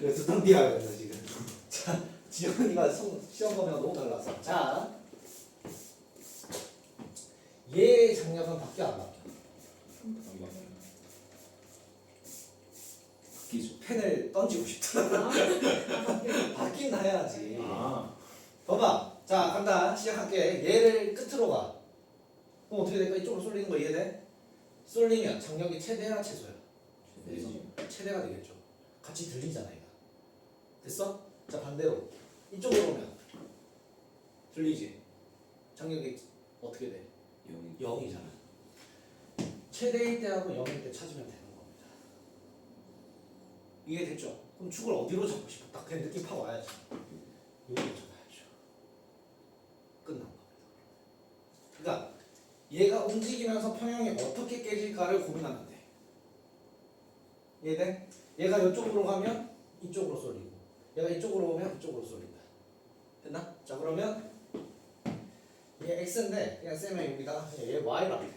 그래서 탕비하겠다 지금. 자, 지영이가 시험 범위가 너무 달라서. 자, 얘 장력은 바뀌어 안 바뀌어? 바뀌죠. 펜을 던지고 싶다. 바뀐 해야지. 봐봐. 자, 간다. 시작할게. 얘를 끝으로 가. 그럼 어떻게 될까? 이쪽으로 쏠리는 거 이해돼? 쏠리면 장력이 최대야 최소야? 최대가 되겠죠. 같이 들리잖아 얘가. 됐어? 자, 반대로 이쪽으로 오면 들리지? 장력이 어떻게 돼? 0이잖아. 최대일 때하고 0일 때 찾으면 되는 겁니다. 이해됐죠? 그럼 축을 어디로 잡고 싶어? 딱 그냥 느낌 파고 와야지. 여기로 잡아야죠. 끝난 겁니다. 그러니까 얘가 움직이면서 평형이 어떻게 깨질까를 고민하면 돼. 이해돼? 얘가 이쪽으로 가면 이쪽으로 쏠리고 얘가 이쪽으로 오면 이쪽으로 쏠린다. 됐나? 자, 그러면 얘 x인데 그냥 쌤은 여기다가 얘 y라고 해.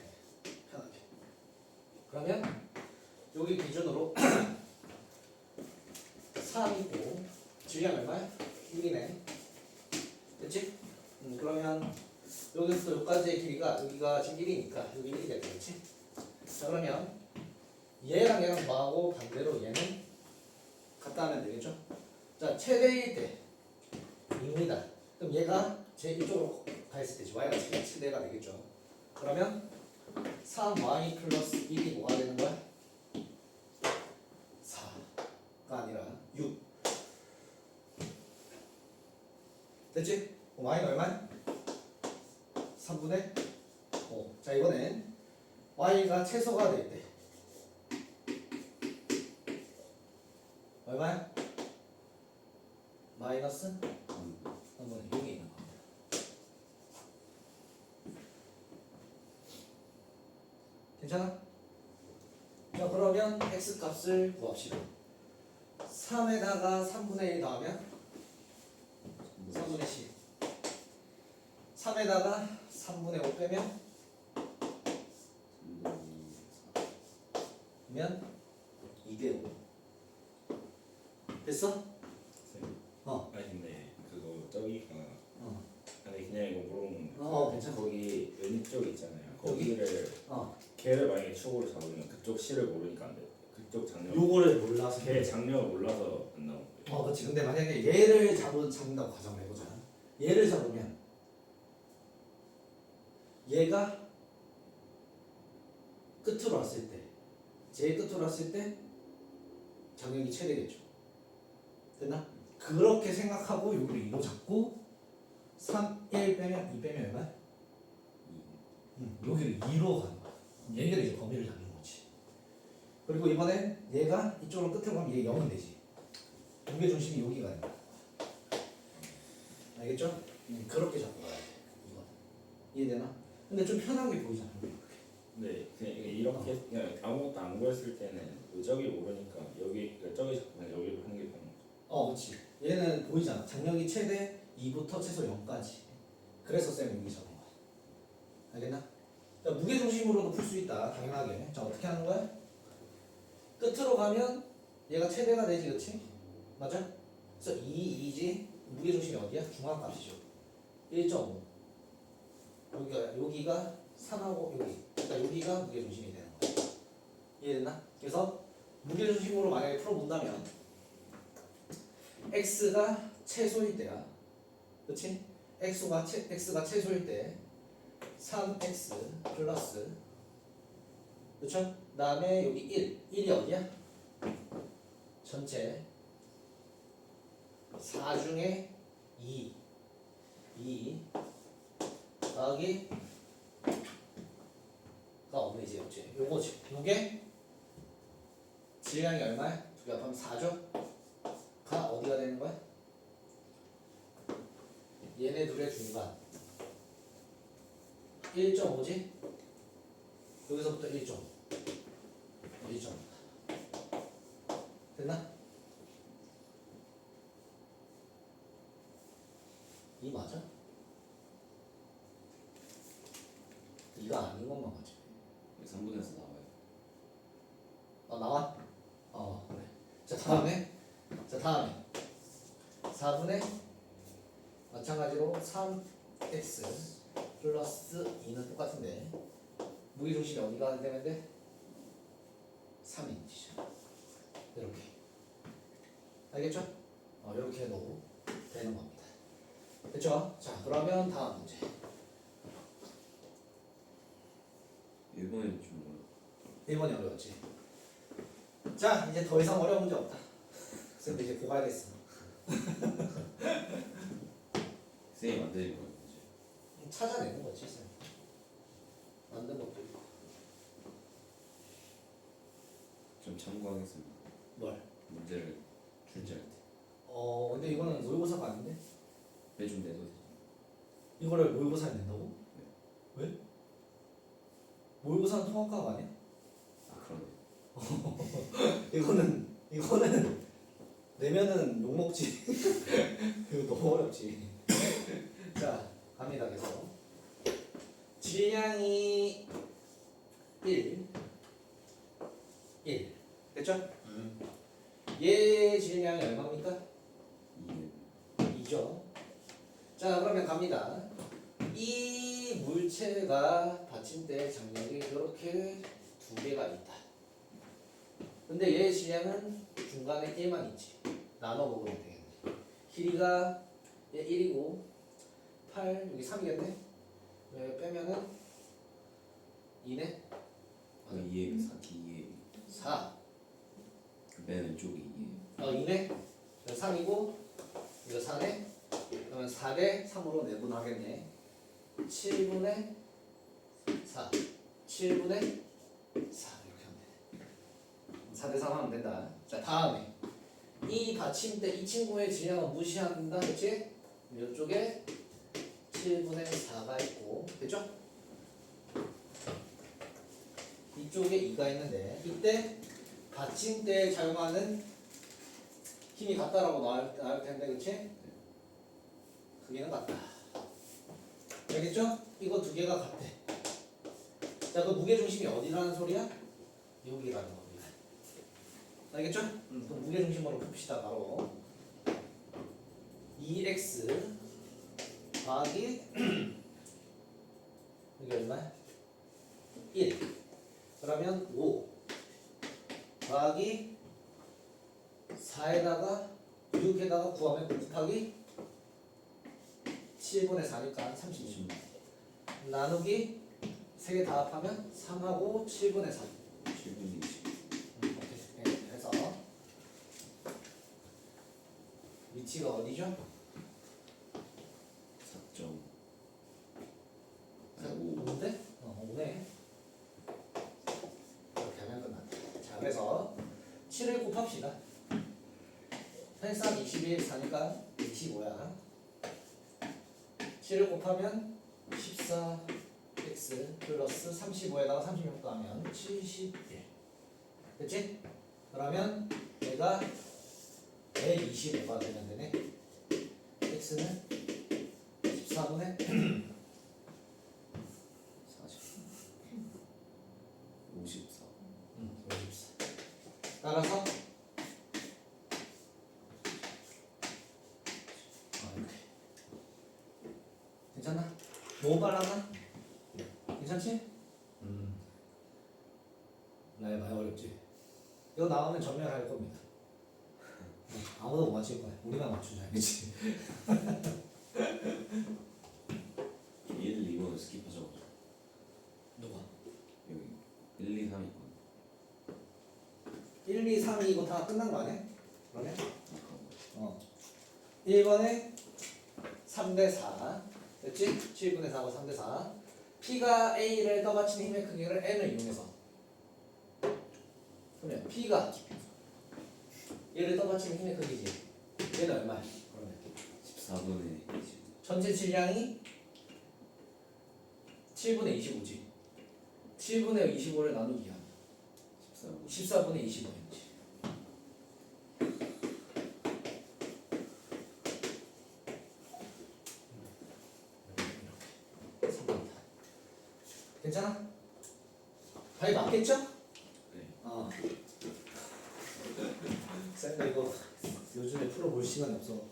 편하게. 그러면 여기 기준으로 3이고 질량 얼마야? 1이네. 됐지? 그러면 여기서부터 여기까지의 길이가 여기가 지금 1이니까 여기 1이 되겠지? 자, 그러면 얘랑 얘랑 뭐하고 반대로 얘는 갖다 하면 되겠죠? 자, 최대일 때 2입니다. 그럼 얘가 제 이쪽으로 가 있을 때지. y가 최대가 되겠죠. 그러면 3y 플러스 1이 뭐가 되는 거야? 4가 아니라 6. 됐지? 그럼 y는 얼마야? 3분의 5. 자, 이번엔 y가 최소가 될 때 얼마야? 마이너스 3분의 6이 있는 겁니다. 괜찮아? 자, 그러면 x 값을 구합시다. 3에다가 3분의 1 더하면 3분의 10. 3에다가 3분의 5 빼면 그러면 2대 5. 됐어? 아니 근데 그거 저기가 어. 아니 그냥 이거 물어보는 괜찮아. 거기 왼쪽 있잖아요. 거기를 어. 걔를 만약에 축으로 잡으면 그쪽 실을 모르니까 안 돼. 그쪽 장력. 요거를 몰라서. 걔 장력을 몰라서 안 나온 거예요. 그렇지. 근데 만약에 얘를 잡는다고 가정을 해보자. 얘를 잡으면 얘가 끝으로 왔을 때, 제일 끝으로 왔을 때 장력이 최대겠죠. 됐나? 그렇게 생각하고 여기를 2로 잡고 3, 1 빼면 2 빼면 얼마야? 여기를 2로 가는 거야. 얘네들이 이제 범위를 잡는 거지. 그리고 이번엔 얘가 이쪽으로 끝으로 가면 얘 0이 되지. 무게 중심이 여기가 되는 거야. 알겠죠? 그렇게 잡고 가야 돼. 이거 이해되나? 근데 좀 편하게 보이잖아. 근데 그냥 이렇게 그냥 아무것도 안 구했을 때는 저기 모르니까 여기 저기 잡으면 여기로 하는 게 편한 거죠. 그렇지. 얘는 보이잖아. 장력이 최대 2부터 최소 0까지. 그래서 쌤이 여기 잡은 거야. 알겠나? 자, 무게 중심으로도 풀 수 있다. 당연하게. 자, 어떻게 하는 거야? 끝으로 가면 얘가 최대가 되지, 그렇지? 맞아? 그래서 2지. 무게 중심이 어디야? 중앙값이죠. 1.5. 여기가 3하고 여기. 그러니까 여기가 무게 중심이 되는 거야. 이해됐나? 그래서 무게 중심으로 만약에 풀어본다면 x가 최소일 때야. 그렇지? x가 최소일 때 3x 플러스 그렇죠? 그 다음에 여기 1이 어디야? 전체 4 중에 2 더하기 가 없네지 없지? 요거지. 요게 질량이 얼마야? 두 개 합하면 4죠? 가 어디가 되는 거야? 얘네 둘의 중간 1.5지? 여기서부터 1.5 됐나? 이 맞아? 이거 아닌 것만 맞지? 3분에서 나와요. 나와? 그래. 다음에 4분의 마찬가지로 3x 플러스 2는 똑같은데 무게중심이 어디가 되면 돼? 3인치죠. 이렇게 알겠죠? 이렇게 해도 되는 겁니다. 됐죠? 자 그러면 다음 문제. 1번은 좀 1번이 어려웠지. 자 이제 더 이상 어려운 문제 없다. 쌤도 이제 고가야겠어. 쌤이 만드는 거예요. 찾아내는 거지 쌤. 만든 것도 있고. 좀 참고하겠습니다. 뭘? 문제를 출제할 때 근데 이거는 모의고사가 아닌데? 매주 내도 되죠. 이거를 모의고사에 낸다고? 왜? 모의고사는 통합과가 아니야? 아 그러네. 이거는 내면은 욕 먹지. 이거 너무 어렵지. 자 갑니다. 계속 질량이 1 됐죠? 얘 질량이 얼마입니까? 2죠. 자 그러면 갑니다. 이 물체가 받침대 장력이 이렇게 두 개가 있다. 근데 얘 질량은 중간에 1만 있지. 나눠 먹으면 되겠네. 길이가 얘 1이고 8 여기 3이겠네. 빼면은 2네. 2에 4, 2에 4. 맨 왼쪽이 2에 2네. 3이고 이거 4네. 그러면 4대 3으로 내분하겠네. 7분의 4 7분의 4 이렇게 하면 돼. 4대 3 하면 된다. 자 다음에 이 받침대 이 친구의 질량은 무시한다 그치? 이쪽에 7분의 4가 있고 됐죠? 이쪽에 2가 있는데 이때 받침대에 작용하는 힘이 같다라고 나올 텐데 그치? 크기는 같다. 알겠죠? 이거 두 개가 같대. 자, 그 무게중심이 어디라는 소리야? 여기라는 겁니다. 알겠죠? 그럼 무게중심으로 풉시다. 바로 2x 더하기 이게 얼마야? 1 그러면 5 더하기 4에다가 6에다가 구하면 곱하기 7분의 4니까 36 나누기 3개 다 합하면 3하고 7분의 3 7분의 20 이렇게 해서 위치가 어디죠? 4점 5인데? 5네 이렇게 하면 끝났다. 자 그래서 7을 곱합시다. 8, 21, 4니까 25야. 7을 곱하면 14x 플러스 35에다가 36 더하면 71 됐지? 그러면 얘가 125가 되면 되네. x는 14분의 40 54 54 따라서 이렇게 괜찮나? 너무 빨랐나? 괜찮지? 나의 많이 어렵지? 이거 나오면 전멸할 겁니다. 아무도 못 맞힐 거야. 우리만 맞추자. 그치? 1, 2번을 스킵하자고. 누가? 여기 1, 2, 3 있거든. 1, 2, 3, 2 이거 다 끝난 거 아니야? 그러네? 1번에 3대 4 됐지? 7분의 4고 3대 4 P가 A를 떠받치는 힘의 크기를 N을 이용해서 그러면 P가 얘를 떠받치는 힘의 크기지 얘는 얼마야? 그러면 14분의 20 전체 질량이 7분의 25지 7분의 25를 나누기 하면 14분의 25인치 괜찮아? 답이 맞겠죠? 네. 쌤가 이거 요즘에 풀어볼 시간이 없어.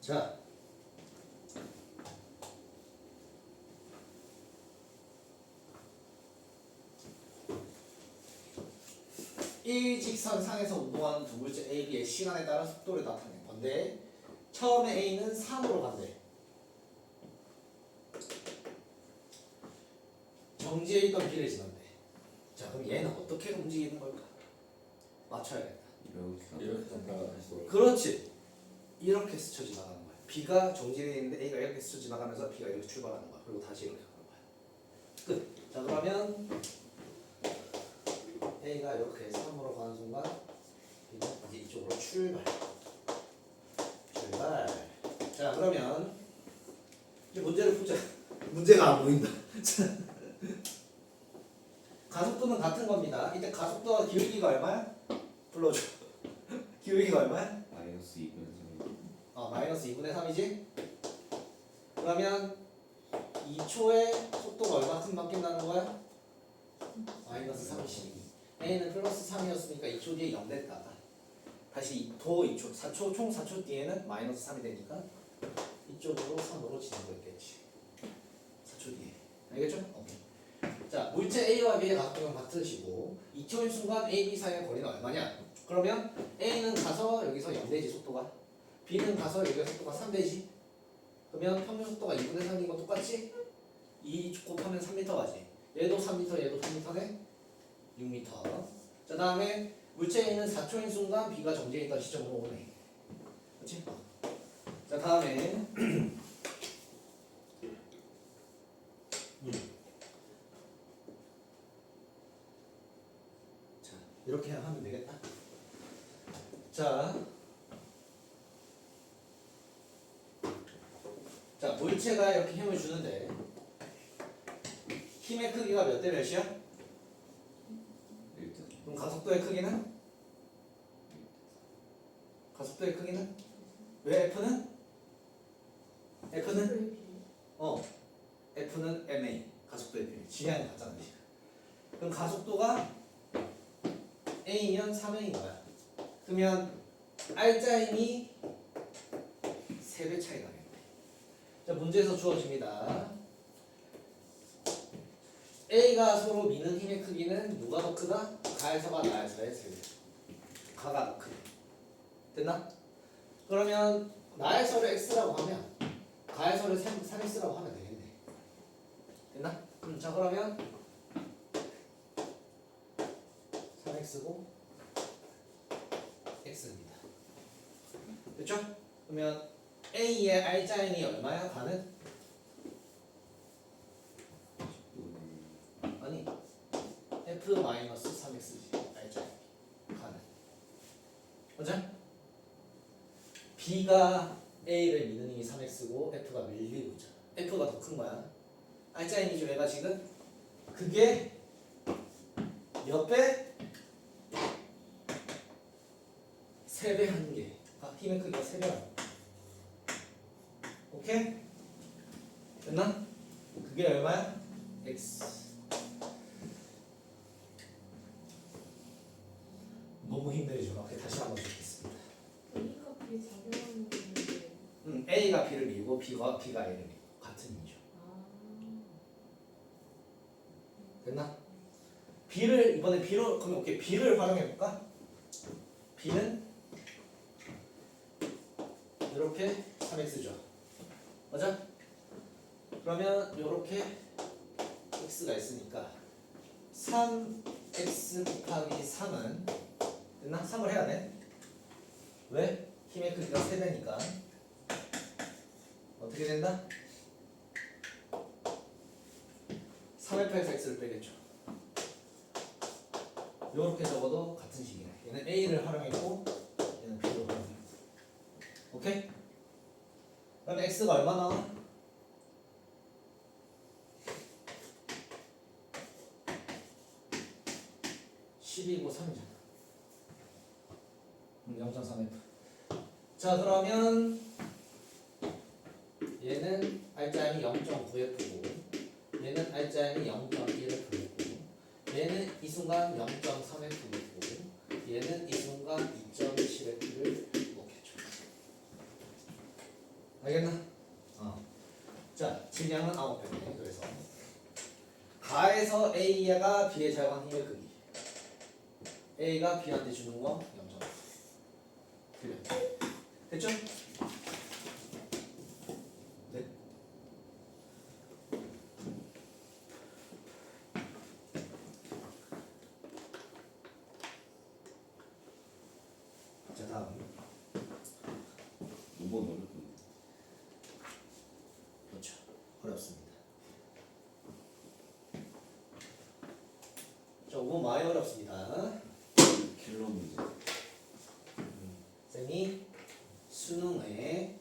자, 일직선상에서 운동하는 두 글자 A, B의 시간에 따라 속도를 나타낸 건데 처음에 A는 3으로 간대. 정지해 있던 B를 지난대. 자, 그럼 얘는 어떻게 움직이는 걸까? 맞춰야겠다. 이렇게 갔다가 다시 돌아. 그렇지. 이렇게 스쳐 지나가는 거야. B가 정지해 있는데 A가 이렇게 스쳐 지나가면서 B가 이렇게 출발하는 거야. 그리고 다시 이렇게 가는 거야. 끝. 자, 그러면 A가 이렇게 3으로 가는 순간 B는 이제 이쪽으로 출발. 자, 그러면 이제 문제를 풀자. 문제가 안 보인다. 가속도는 같은 겁니다. 이때 가속도와 기울기가 얼마야? 불러줘. 기울기가 얼마야? 마이너스 2분의 3. 마이너스 2분의 3이지? 그러면 2초에 속도가 얼마큼 바뀐다는 거야? 마이너스 32. A는 플러스 3이었으니까 2초 뒤에 0 됐다가 다시 도 2초, 4초, 총 4초 뒤에는 마이너스 3이 되니까 이쪽으로 3으로 진행됐겠지. 4초 뒤에. 알겠죠? 오케이. 자, 물체 A와 B의 가속도는 같으시고 2초인 순간 A, B 사이의 거리는 얼마냐? 그러면 A는 가서 여기서 0되지 속도가. B는 가서 여기가 속도가 3되지. 그러면 평균 속도가 2분의 3인 거 똑같지? 2 곱하면 3m 가지. 얘도 3m, 얘도 3m네? 6m. 자, 다음에 물체 A는 4초인 순간 B가 정지해 있던 시점으로 오네. 그렇지? 자, 다음에 자, 이렇게 하면 되겠다. 자, 물체가 이렇게 힘을 주는데 힘의 크기가 몇 대 몇이야? 그럼 가속도의 크기는? 가속도의 크기는? 왜 F는? F는? F는 ma 가속도의 비례. 지향이 같잖아. 그럼 가속도가 A면 3A인 거야. 그러면 R자임이 3배 차이 나겠네. 자, 문제에서 주어집니다. A가 서로 미는 힘의 크기는 누가 더 크다? 가에서가 나에서의 3배. 가가 더 크다. 됐나? 그러면 나에서를 x라고 하면 가에서를 3x라고 하면 되겠네. 됐나? 자, 그러면 3x고 x입니다. 됐죠? 그러면 A의 R자인이 얼마야? 가는? 아니 F-3x지. R자인 가는. 맞아? B가 A를 미는 힘이 3x고 F가 밀리고 있잖아. F가 더 큰 거야. R자인이죠. 얘가 지금 그게 몇 배? 3배 한 개. 힘의 크기가 3배야. 오케이? 됐나? 그게 얼마야? x. 너무 힘들죠. 오케이, 다시 한번 듣겠습니다. A가 B 작용하는 게 있는데. A가 B를 밀고 B가 A를 밀고 같은 이죠. 됐나? B를 이번에 B로 그럼 오케이 B를 활용해 볼까? B는 이렇게 3x죠. 맞아? 그러면 이렇게 x가 있으니까 3x 곱하기 3은 됐나? 3을 해야 돼. 왜? 힘의 크기가 3배니까 어떻게 된다? 3F에서 x를 빼겠죠. 이렇게 적어도 같은 식이네. 얘는 A를 활용했고 얘는 B를 활용했고. 오케이? 그럼 x가 얼마 나와? 12고 3이잖아. 0.3f. 자 그러면 얘는 R자임이 0.9f고 얘는 R자임이 0.1f고 얘는 이 순간 0.3f고 얘는 이 순간 2.7f를 넣겠죠. 알겠나? 자 질량은 9배네. 그래서 가에서 A가 B에 작용한 힘의 크기 A가 B한테 주는 거 0.5 틀려. 됐죠? 네. 자 다음 5번 어렵던데. 그렇죠. 어렵습니다. 자 5번 많이 어렵습니다. 킬러 문제. 쌤이 수능에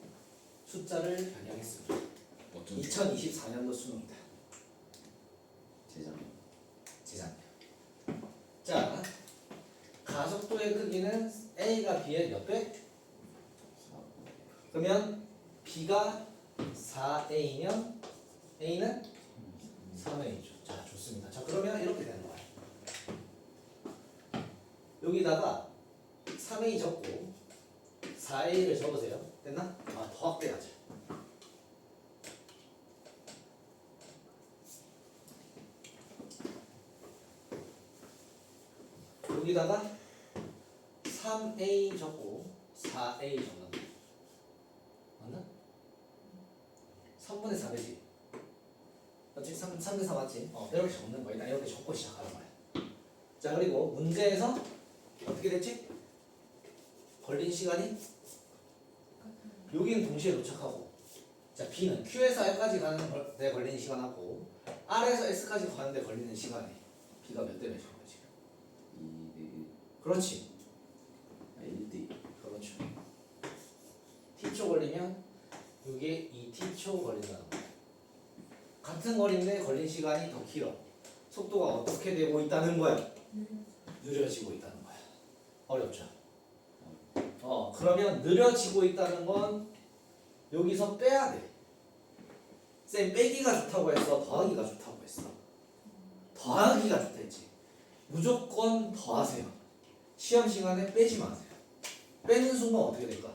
숫자를 변경했습니다. 어쩐 2024년도 수능이다. 제작. 재작년. 자 가속도의 크기는 A가 B의 몇 배? 그러면 B가 4A면 A는 3A죠. 자 좋습니다. 자 그러면 이렇게 되는 거야. 여기다가 3A 적고 4A를 적으세요. 됐나? 더 확대하자. 여기다가 3A 적고 4A 적는다. 맞나? 3분의 4배지. 맞지? 3대 4 맞지? 이렇게 적는 거야. 일단 이렇게 적고 시작하는 거야. 자 그리고 문제에서 어떻게 됐지? 걸린 시간이 여기는 동시에 도착하고 자 B는 Q에서 R까지 가는 데 걸리는 시간하고 R에서 S까지 가는 데 걸리는 시간이 B가 몇 대 몇인 거지? 2대 그렇지. 1대 그렇죠. T초 걸리면 이게 2T초 걸린다는 거야. 같은 거리인데 걸린 시간이 더 길어. 속도가 어떻게 되고 있다는 거야? 느려지고 있다는 거야. 어렵죠? 그러면 느려지고 있다는 건 여기서 빼야 돼. 쌤 빼기가 좋다고 했어? 더하기가 좋다고 했어? 더하기가 좋다 했지. 무조건 더하세요. 시험 시간에 빼지 마세요. 빼는 순간 어떻게 될까?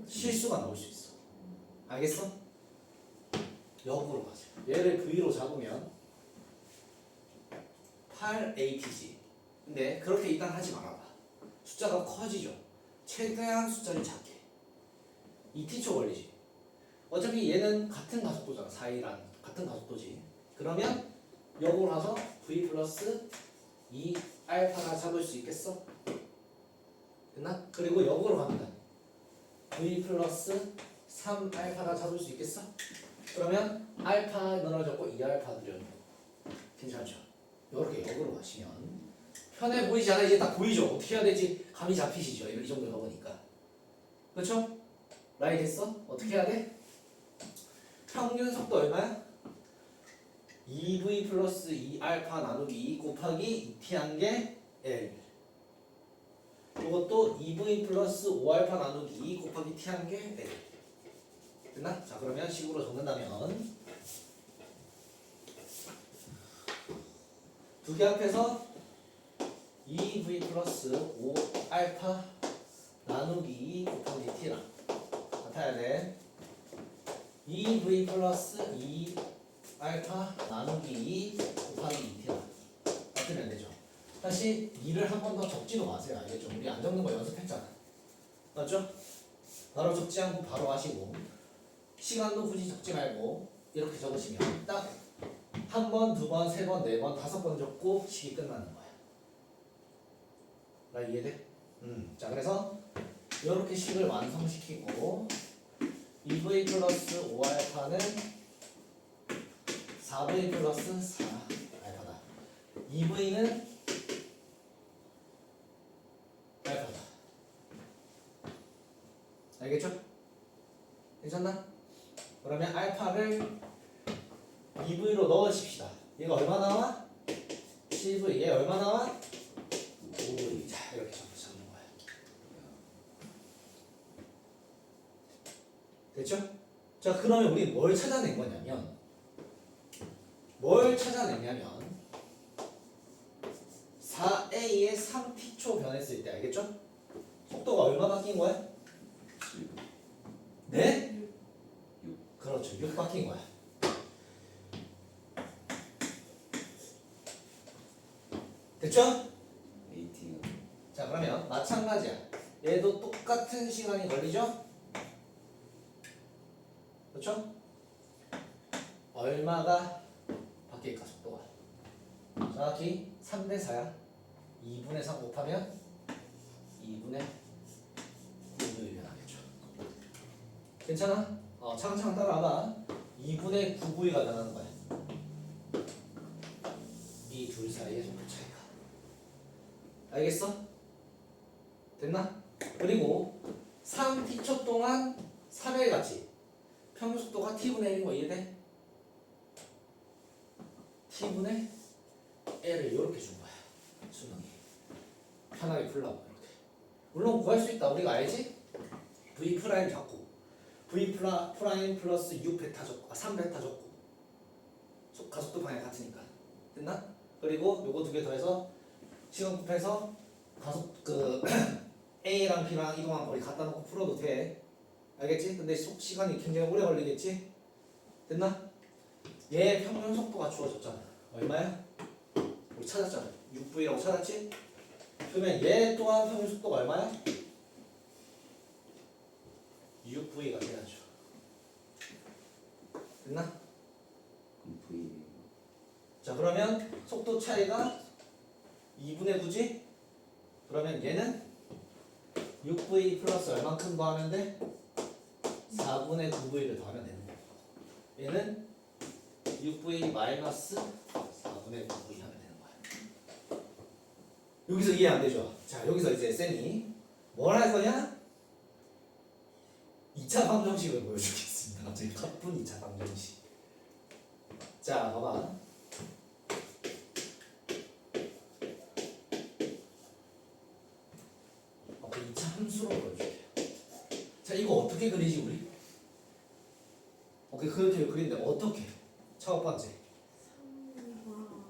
실수가 나올 수 있어. 알겠어? 역으로 가세요. 얘를 V로 잡으면 8AT지. 근데 그렇게 일단 하지 말아봐. 숫자가 커지죠. 최대한 숫자를 작게. 2T초 걸리지. 어차피 얘는 같은 가속도잖아. 4이란 같은 가속도지. 그러면 역으로 가서 V 플러스 2 알파가 잡을 수 있겠어? 됐나? 그리고 역으로 가면 V 플러스 3 알파가 잡을 수 있겠어? 그러면 알파 늘어졌고 2 알파 늘어졌고 괜찮죠? 이렇게 역으로 가시면 편해 보이지 않아? 이제 딱 보이죠? 어떻게 해야 될지 감이 잡히시죠? 이 정도 가보니까 그렇죠? 라이 됐어? 어떻게 해야 돼? 평균 속도 얼마야? 2v 플러스 2알파 나누기 2 곱하기 2t 한 게 L 이것도 2v 플러스 5알파 나누기 2 곱하기 t 한 게 L 됐나? 자 그러면 식으로 적는다면 두 개 합해서 2v 플러스 5알파 나누기 2 곱하기 t랑 같아야 돼. 2v 플러스 2알파 나누기 2 곱하기 2t랑 같으면 되죠. 사실 2를 한 번 더 적지도 마세요. 알겠죠? 우리 안 적는 거 연습했잖아. 맞죠? 바로 적지 않고 바로 하시고 시간도 굳이 적지 말고 이렇게 적으시면 딱 한 번, 두 번, 세 번, 네 번, 다섯 번 적고 식이 끝나는 거야. 나 이해돼? 자 그래서 이렇게 식을 완성시키고 2v 플러스 5알파는 4v 플러스 4알파다. 2v는 알파다. 알겠죠? 괜찮나? 그러면 알파를 2v로 넣으십시다. 얘가 얼마 나와? 7v. 얘 얼마 나와? 5v. 자 이렇게 잡는 거야. 됐죠? 자 그러면 우리 뭘 찾아낸 거냐면 4a의 3t초 변했을 때 알겠죠? 속도가 얼마 바뀐 거야? 네? 그렇죠. 6 바뀐 거야. 됐죠? AT가 자 그러면 마찬가지야. 얘도 똑같은 시간이 걸리죠? 그렇죠? 얼마가 바뀔까 속도가? 정확히 3대 4야. 2분의 3 곱하면 2분의 9를 변하겠죠. 괜찮아? 차근차근 따라와봐. 2분의 9V가 변하는 거야. 이 둘 사이의 속도 차이가. 알겠어? 됐나? 그리고 3t초 동안 3일 같이 평균 속도가 t분의 1인 거 이해돼? t분의 l을 이렇게 준 거야. 수능이 편하게 풀라고 이렇게. 물론 구할 수 있다. 우리가 알지? v 프라임 잡고 v 프라임 플러스 6베타 적고 3베타 적고 가속도 방향 같으니까. 됐나? 그리고 요거 두 개 더해서 시간 곱해서 가속 A랑 B랑 이동한 거리 갖다 놓고 풀어도 돼. 알겠지? 근데 시간이 굉장히 오래 걸리겠지? 됐나? 얘 평균 속도가 주어졌잖아. 얼마야? 우리 찾았잖아. 6V라고 찾았지? 그러면 얘 또한 평균 속도가 얼마야? 6V가 돼야죠. 됐나? 그럼 V 자 그러면 속도 차이가 2분의 9지? 그러면 얘는 6V 플러스 얼만큼 더하면 돼? 4분의 9V를 더하면 되는 거야. 얘는 6V 마이너스 4분의 9V 하면 되는 거야. 여기서 이해 안 되죠? 자 여기서 이제 쌤이 뭘 할 거냐? 2차 방정식을 보여주겠습니다. 갑자기 가쁜 2차 방정식. 자 봐봐. 그 2차 함수로 보여줄게요. 자 이거 어떻게 그리지 우리? 오케이 그렇게 그리는데 어떻게? 첫 번째 3과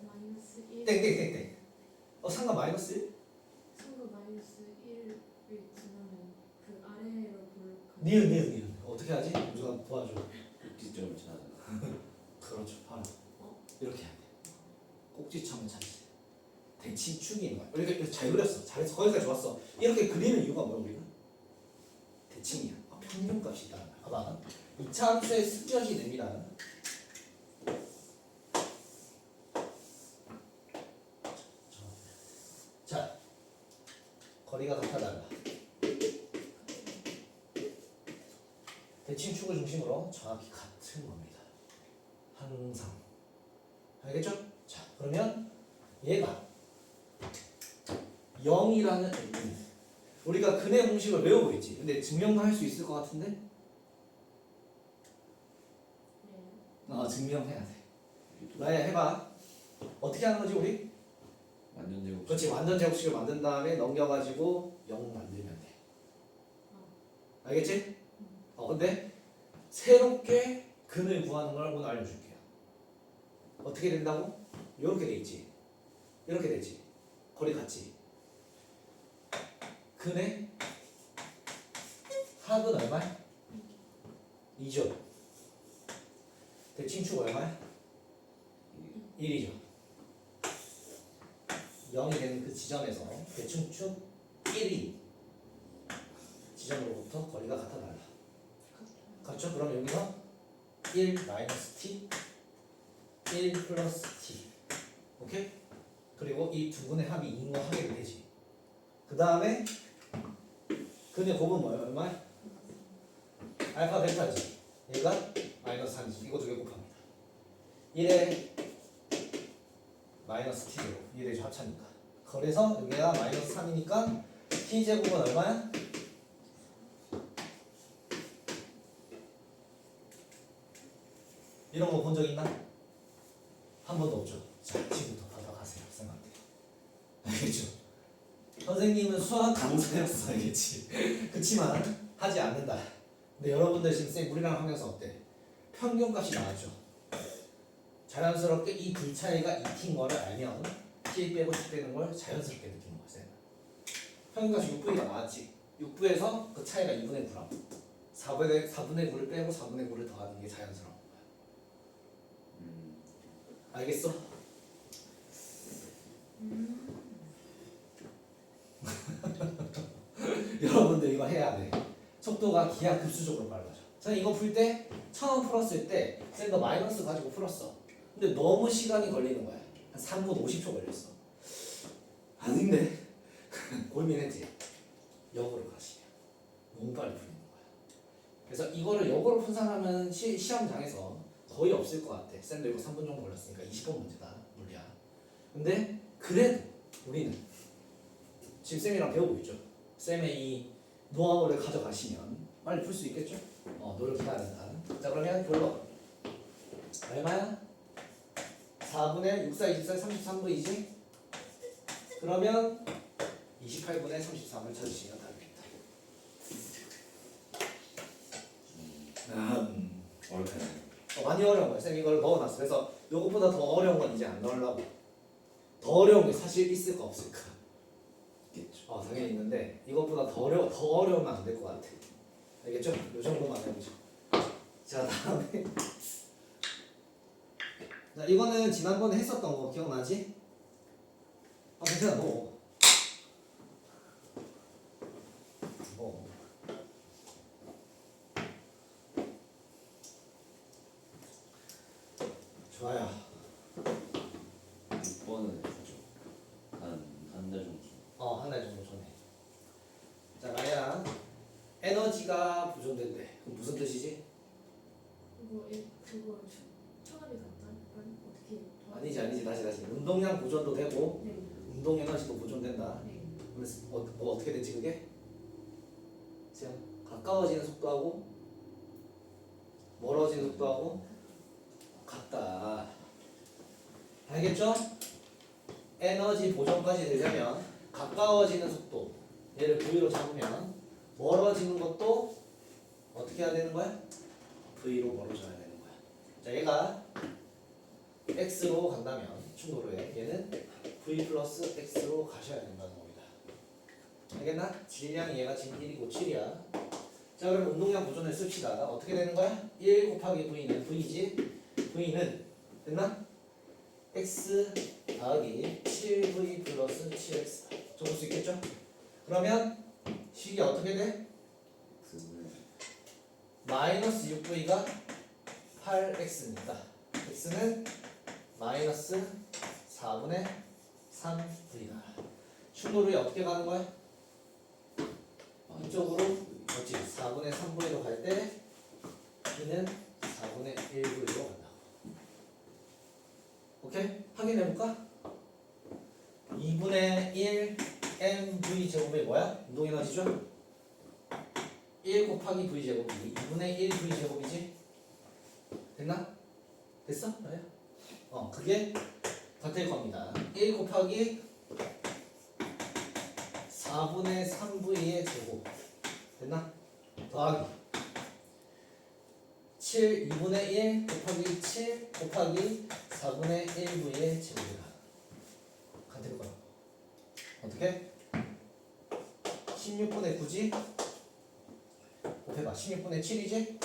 마이너스 1 땡땡땡땡 3과 마이너스 1? 3과 마이너스 1을 지나면 그 아래로 볼까? 니은 어떻게 하지? 누가 도와줘. 꼭지점을 찾아. 그렇죠 바로 이렇게 해야 돼. 꼭지점을 찾지. 대칭축인 거야. 이렇게 잘 그렸어. 잘해서 거기까지 좋았어. 이렇게 그리는 이유가 뭐야 우리가? 대칭이야. 평균값이 있다는 거야. 봐봐. 2차 함수의 습격이 됩니다. 자, 거리가 같아달라. 대칭축을 중심으로 정확히 같은 겁니다. 항상. 알겠죠? 자, 그러면 얘가 0이라는 우리가 근의 공식을 외우고 있지. 근데 증명도 할 수 있을 것 같은데? 네. 증명해야 돼. 라야 해봐. 어떻게 하는 거지 우리? 완전 제곱. 그렇지. 완전 제곱식을 만든 다음에 넘겨가지고 0 만들면 돼. 알겠지? 근데 새롭게 근을 구하는 걸 오늘 알려줄게요. 어떻게 된다고? 이렇게 돼 있지. 이렇게 되지. 거리 같지. 근의 합은 얼마야? 2죠. 대칭축 얼마야? 1이죠. 0이 되는 그 지점에서 대칭축 1이 지점으로부터 거리가 같아달라. 같죠? 그럼 여기서 1 마이너스 t 1 플러스 t 오케이? 그리고 이 두 분의 합이 2인 거 하게 되지. 그 다음에 근의 곱은 뭐예요? 얼마야? 알파 베타지. 얘가 마이너스 3이지. 이거 두 개 곱합니다. 1에 마이너스 t제곱. 이게 되죠. 합차니까. 그래서 여기가 마이너스 3이니까 t제곱은 얼마야? 이런 거 본 적 있나? 한 번도 없죠. 자, 지금부터 받아가세요. 쌤한테. 알겠죠? 선생님은 수학 강사였어. 알겠지? 그치만 하지 않는다. 근데 여러분들 지금 쌤 우리랑 하면서 어때? 평균값이 나왔죠. 자연스럽게 이 둘 차이가 2t인 거를 알면 t 빼고 10 되는 걸 자연스럽게 느끼는 거야 쌤. 평균값이 6V가 나왔지. 6V에서 그 차이가 2분의 9라고. 4분의 9를 빼고 4분의 9를 더하는 게 자연스러운 거야. 알겠어? 여러분들 이거 해야 돼. 속도가 기하급수적으로 빨라져. 저는 이거 풀 때 처음 풀었을 때 쌤도 마이너스 가지고 풀었어. 근데 너무 시간이 걸리는 거야. 한 3분 50초 걸렸어. 아닌데 고민했지. 역으로 가시면 너무 빨리 풀리는 거야. 그래서 이거를 역으로 푼 사람은 시험장에서 거의 없을 것 같아. 쌤도 이거 3분 정도 걸렸으니까 20분 문제다 물리야. 근데 그래도 우리는 지금 쌤이랑 배우고 있죠. 쌤의 이 노하우를 가져가시면 빨리 풀 수 있겠죠? 노력해야 된다. 자 그러면 결론 얼마야? 4분의 6, 4, 24, 33분이지? 그러면 28분의 33을 찾으시면 답입니다. 어렵네. 많이 어려운 거예요. 쌤 이걸 넣어놨어. 그래서 이것보다 더 어려운 건 이제 안 넣으려고. 더 어려운 게 사실 있을까 없을까? 있겠죠. 당연히 있는데 이것보다 더 어려우면 안 될 것 같아. 알겠죠? 이 정도만 해보죠. 자 다음에 자 이거는 지난번에 했었던 거 기억나지? 괜찮아 너. 좋아요. 6번은 했죠. 한 달 정도. 한 달 정도 전에. 자 나야 에너지가 부족된대. 그럼 무슨 뜻이지? 그거 처음에 갔다니까 어떻게 아니지 다시 운동량 보존도 되고 네. 운동 에너지도 보존된다. 네. 그래서 어떻게 됐지 그게? 지금 가까워지는 속도하고 멀어지는 속도하고 같다. 알겠죠? 에너지 보존까지 되려면 가까워지는 속도 얘를 V로 잡으면 멀어지는 것도 어떻게 해야 되는 거야? V로 멀어져야 되는 거야. 자 얘가 X로 간다면 충돌로에 얘는 V 플러스 X로 가셔야 된다는 겁니다. 알겠나? 질량이 얘가 지금 1이고 7이야. 자 그럼 운동량 보존을 씁시다. 어떻게 되는 거야? 1 곱하기 V는 V지? V는 됐나? X 더하기 7V 플러스 7X다. 적을 수 있겠죠? 그러면 식이 어떻게 돼? 마이너스 6V가 8X입니다. X는 마이너스 4분의 3V다. 충돌이 어떻게 가는 거야? 이쪽으로 그렇지 4분의 3V로 갈 때 B는 4분의 1V로 간다. 오케이? 확인해볼까? 2분의 1 mv 제곱이 뭐야? 운동에너지죠? 1 곱하기 v 제곱이 2분의 1 v 제곱이지? 됐나? 됐어? 나야? 그게 같을 겁니다. 1 곱하기 4분의 3v의 제곱 됐나? 더하기 7 2분의 1 곱하기 7 곱하기 4분의 1v의 제곱이다. 같을 거야. 어떻게? 16분의 9지? 곱해봐. 16분의 7이지?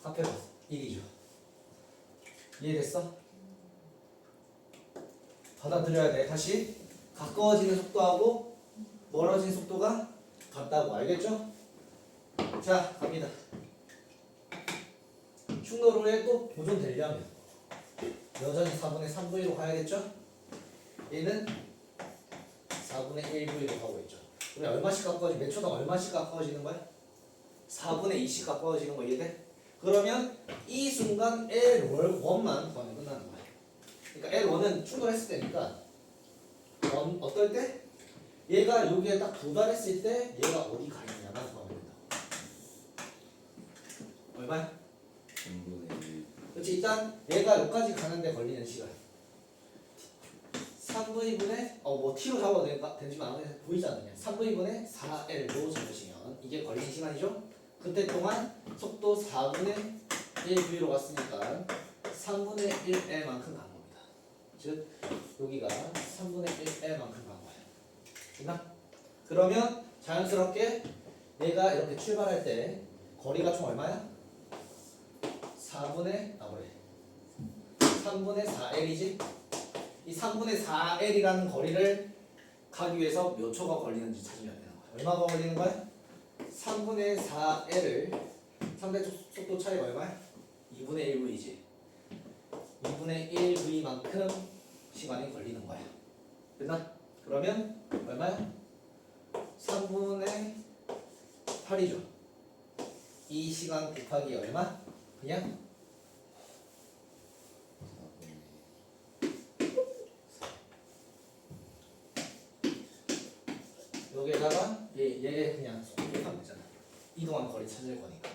합해봐. 1이죠. 이해됐어? 받아들여야 돼. 다시 가까워지는 속도하고 멀어지는 속도가 같다고. 알겠죠? 자 갑니다. 충돌로에 또 보존되려면 여전히 4분의 3V로 가야겠죠? 얘는 4분의 1V로 가고 있죠. 그러면 얼마씩 가까워지면 몇 초당 얼마씩 가까워지는 거야? 4분의 2씩 가까워지는 거 이해돼? 그러면 이 순간 L1만 구하면 끝나는 거야. 그러니까 L1은 충돌했을 때니까 어떨 때? 얘가 여기에 딱 도달했을 때 얘가 어디 가 있냐만 구하면 된다고. 얼마야? 3분의 1. 그렇지. 일단 얘가 여기까지 가는데 걸리는 시간 3분의 2분의 뭐 t로 잡아도 되지만 보이지 않느냐 3분의 2분의 4l로 잡으시면 이게 걸린 시간이죠. 그때 동안 속도 4분의 1v로 갔으니까 3분의 1l만큼 간 겁니다. 즉 여기가 3분의 1l만큼 간 거예요. 됐나? 그러면 자연스럽게 얘가 이렇게 출발할 때 거리가 총 얼마야? 3분의 4l이지? 이 3분의 4l이라는 거리를 가기 위해서 몇 초가 걸리는지 찾으면 되는 거야. 얼마가 걸리는 거야? 3분의 4l을 상대적 속도 차이가 얼마야? 2분의 1v지. 2분의 1v만큼 시간이 걸리는 거야. 됐나? 그러면 얼마야? 3분의 8이죠. 이 시간 곱하기 얼마? 그냥 여기에다가 얘 그냥 곱하면 되잖아. 이동한 거리 찾을 거니까.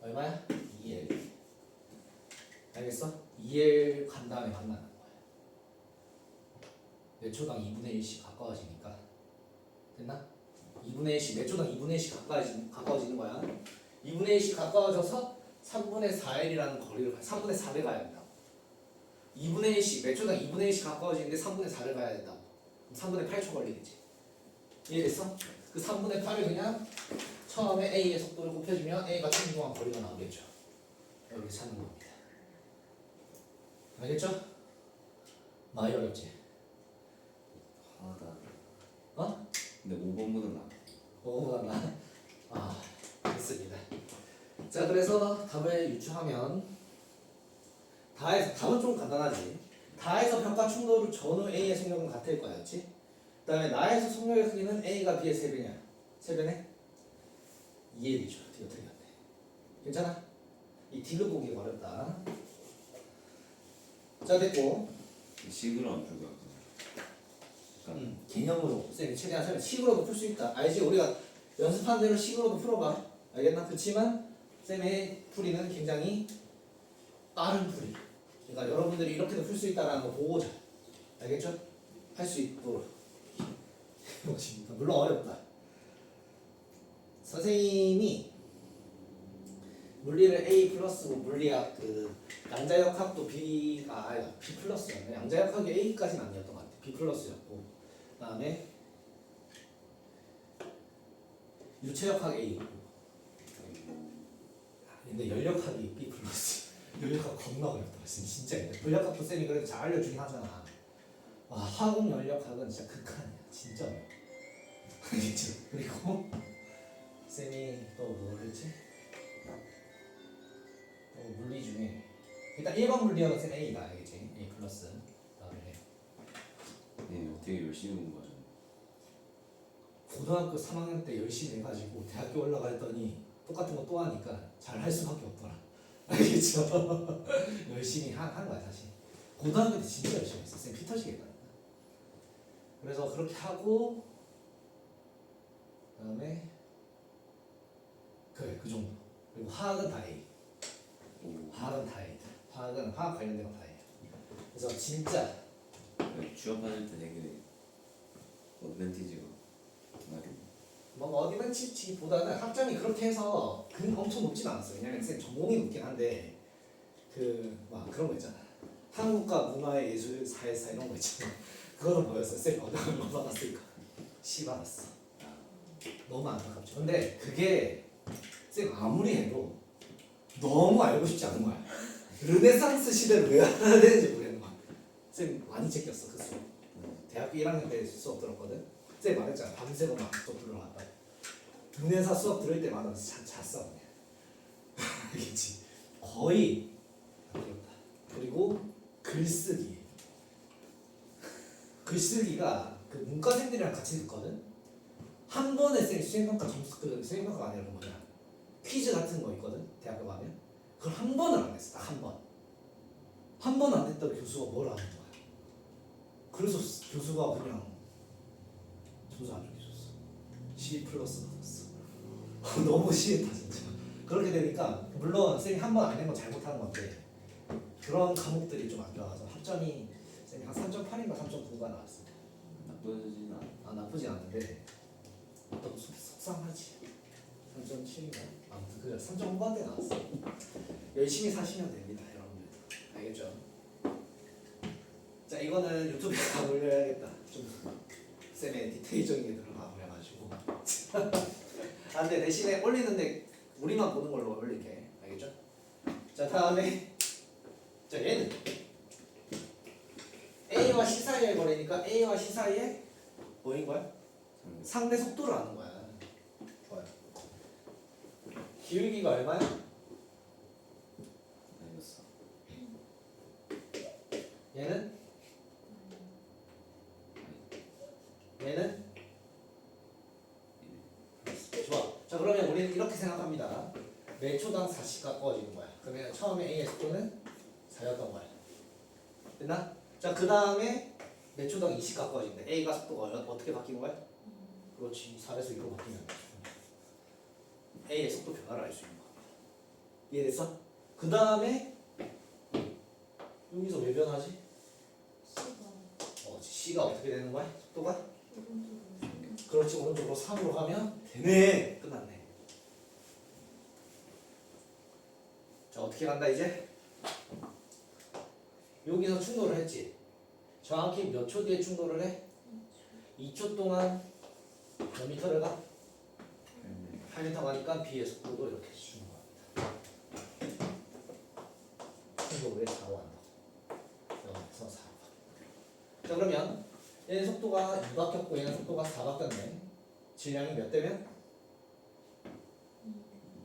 얼마야? 2L. 알겠어? 2L 간 다음에 만나는 거야. 몇 초당 2분의 1씩 가까워지니까. 됐나? 2분의 1씩, 몇 초당 2분의 1씩 가까워지는 거야. 2분의 1씩 가까워져서 3분의 4L이라는 거리를 3분의 4를 가야 된다고. 2분의 1씩, 몇 초당 2분의 1씩 가까워지는데 3분의 4를 가야 된다고. 3분의 8초 걸리겠지. 이해됐어? 그 3분의 8을 그냥 처음에 A의 속도를 곱해주면 A가 충분한 거리가 나오겠죠. 이렇게 찾는 겁니다. 알겠죠? 많이 어렵지? 하나다. 어? 근데 5번보다 나. 오나 됐습니다. 자, 그래서 답을 유추하면 답은 좀 간단하지. 다에서 평가 충돌 전후 A의 속력은 같을 거였지. 그 다음에 나에서 속력의 크기는 A가 B의 3배냐? 3배네? 2L이죠. 뒤가 틀렸네. 괜찮아? 이 D를 보기 어렵다. 자, 됐고. 식으로 안 풀고 약간. 개념으로 쌤이 최대한 설명 식으로도 풀 수 있다. 알지? 우리가 연습한 대로 식으로도 풀어봐. 알겠나? 그렇지만 쌤의 풀이는 굉장히 빠른 풀이. 그러니까 여러분들이 이렇게도 풀 수 있다는 거 보고자. 알겠죠? 할 수 있도록. 물론 어렵다. 선생님이 물리를 A 플러스고 물리학 그 양자역학도 B가 아니다 B 플러스였네. 양자역학이 A까지는 아니었던 것 같아. B 플러스였고 그다음에 유체역학 A. 근데 연력학이 B 플러스. 연력학 겁나 어렵다. 진짜. 연력학도 쌤이 그래도 잘 알려주긴 하잖아. 와, 화공 연력학은 진짜 극한이야. 진짜 어려워. 알겠죠? 그리고 쌤이 또 뭐 했지? 물리 중에 일단 1번 물리학은 쌤 A가 알겠지? A 플러스. 그다음에 네, 되게 열심히 공부하죠. 고등학교 3학년 때 열심히 해가지고 대학교 올라갔더니 똑같은 거 또 하니까 잘 할 수밖에 없더라. 알겠죠? 열심히 한 거야 사실. 고등학교 때 진짜 열심히 했어. 쌤 피 터지겠다. 그래서 그렇게 하고 그다음에 그래 그 정도. 그리고 화학은 다 A. 화학은 다 A. 화학은 화학 관련된 거 다 A. 그래서 진짜 취업하실 때 되게 어드밴티지가 많이. 뭐 어디만치보다는 학점이 그렇게 해서 엄청 높진 않았어요. 왜냐면 쌤 전공이 높긴 한데 그 막 그런 거 있잖아. 한국과 문화의 예술 사회사 이런 거 있잖아. 그거는 뭐였어? 쌤 얼마 받았을까? C 받았어. 너무 안타깝죠. 근데 그게 쌤 아무리 해도 너무 알고 싶지 않은 거야. 르네상스 시대를 왜 알아야 되는지 모르겠는 거야. 쌤 많이 챙겼어 그 수업. 대학교 1학년 때 수업 들었거든. 쌤 말했잖아. 밤새고 막 수업 들어갔다. 르네사 수업 들을 때마다 잤어 그냥. 알겠지? 거의 안 들었다. 그리고 글쓰기. 글쓰기가 그 문과생들이랑 같이 듣거든. 한 번에 쌤 수행평가 점수 그 수행평가 아니라 그 뭐냐 퀴즈 같은 거 있거든. 대학교 가면 그걸 한 번을 안 했어. 딱 한 번. 한 번 안 했다고 교수가 뭘 하는 거야. 그래서 교수가 그냥 점수 안 좋게 줬어. C 플러스 받았어. 너무 심했다 진짜. 그렇게 되니까 물론 쌤이 한 번 안 한 건 잘못한 건데 그런 과목들이 좀 안 좋아서 학점이 쌤이 한 3.8인가 3.9가 나왔어. 나쁘진 않아. 아 나쁘지 않은데 또 속상하지. 3.7인가 아무튼 그래 3.5 후반대 나왔어. 열심히 사시면 됩니다 여러분들. 알겠죠? 자 이거는 유튜브에 다 올려야겠다. 좀 쌤의 디테일적인 게 들어가 그래가지고. 아 근데 대신에 올리는데 우리만 보는 걸로 올릴게. 알겠죠? 자 다음에 자 얘는 A와 C 사이의 거리니까 A와 C 사이에 뭐인 거야? 상대 속도를 아는 거야. 좋아요. 기울기가 얼마야? 알겠어. 얘는? 얘는? 좋아. 자 그러면 우리는 이렇게 생각합니다. 매 초당 4씩 가까워지는 거야. 그러면 처음에 A의 속도는 4였던 거야. 됐나? 자 그 다음에 매 초당 2씩 가까워진대. A가 속도가 어떻게 바뀐 거야? 그렇지. 4에서 2로 바뀌면 A의 속도 변화를 알 수 있는 거야. 이해됐어? 그 다음에 여기서 왜 변하지? C가 어떻게 되는 거야? 속도가? 그렇지. 오른쪽으로 3으로 가면 되네. 끝났네. 자 어떻게 간다 이제? 여기서 충돌을 했지. 정확히 몇 초 뒤에 충돌을 해? 2초 동안 몇 미터를 가? 8m 가니까 B의 속도도 이렇게 주는 겁니다. 충돌 왜 4로 한다? 여기서 4로. 자 그러면 얘는 속도가 2 바뀌었고 얘는 속도가 4 바뀌었네. 질량이 몇 대면?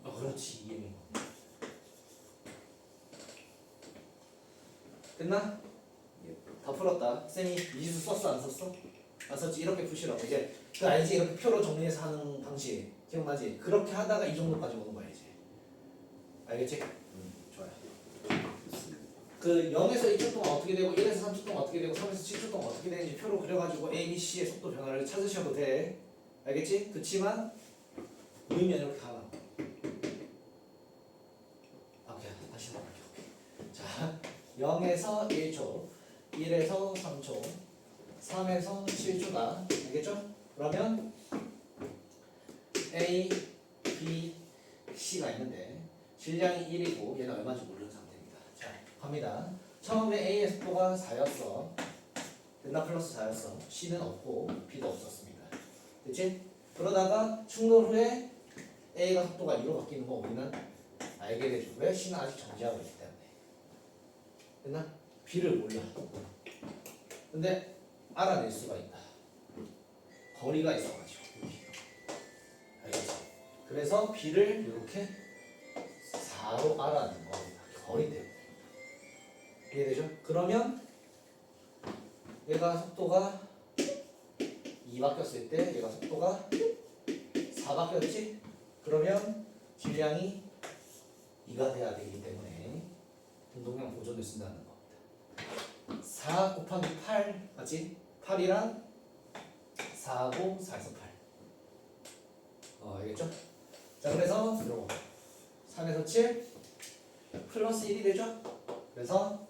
그렇지 2m인 거. 됐나? 다 풀었다. 쌤이 미지수 썼어 안 썼어? 안 썼지. 이렇게 푸시라고. 이제 그 알지? 이렇게 표로 정리해서 하는 방식 기억나지? 그렇게 하다가 이 정도까지 오는 거야 이제. 알겠지? 좋아요. 그 0에서 2초 동안 어떻게 되고 1에서 3초 동안 어떻게 되고 3에서 7초 동안 어떻게 되는지 표로 그려가지고 A, B, C의 속도 변화를 찾으셔도 돼. 알겠지? 그치만 보이면 이렇게 가라. 아 그냥 다시 한번 할게. 자 0에서 1초 1에서 3초 3에서 7초다. 알겠죠? 그러면 A, B, C가 있는데 질량이 1이고 얘는 얼마인지 모르는 상태입니다. 자 갑니다. 처음에 A의 속도가 4였어. 됐나? 플러스 4였어. C는 없고 B도 없었습니다. 됐지? 그러다가 충돌 후에 A가 속도가 2로 바뀌는 거 우리는 알게 되죠. 왜? C는 아직 정지하고 있기 때문에. 됐나? B를 몰라. 근데 알아낼 수가 있다. 거리가 있어가지고. 알겠지? 그래서 B를 이렇게 4로 알아낸 겁니다. 거리 때문에. 이해되죠? 그러면 얘가 속도가 2 바뀌었을 때 얘가 속도가 4 바뀌었지? 그러면 질량이 2가 돼야 되기 때문에 운동량 보존을 쓴다는 겁니다. 4 곱하기 8 맞지? 8이랑 4하고 4에서 8 알겠죠? 자 그래서 이러고 3에서 7 플러스 1이 되죠? 그래서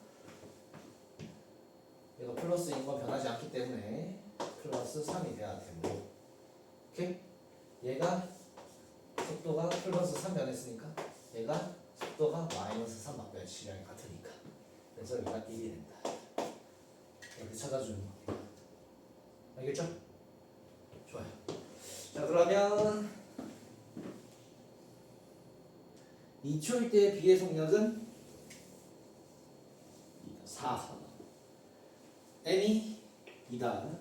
얘가 플러스인 건 변하지 않기 때문에 플러스 3이 돼야 되고 오케이? 얘가 속도가 플러스 3 변했으니까 얘가 속도가 마이너스 3 바뀌어야 질량이 같으니까 그래서 얘가 1이 된다. 이렇게 찾아주는 겁니다. 알겠죠? 좋아요. 자 그러면 2초일 때 B의 속력은 4 M이 2다.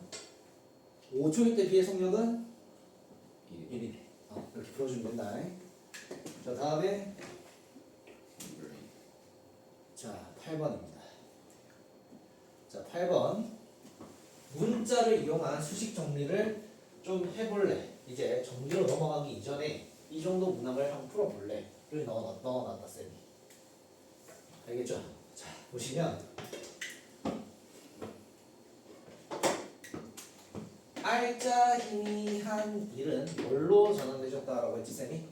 5초일 때 B의 속력은 1이 돼. 이렇게 풀어주면 된다. 자 다음에 자 8번입니다. 자 8번 문자를 이용한 수식 정리를 좀 해볼래. 이제 정리로 넘어가기 이전에 이 정도 문항을 한번 풀어볼래.를 넣어놨다 쌤이. 알겠죠? 자 보시면 알짜 희미한 일은 뭘로 전환되셨다라고 했지 쌤이?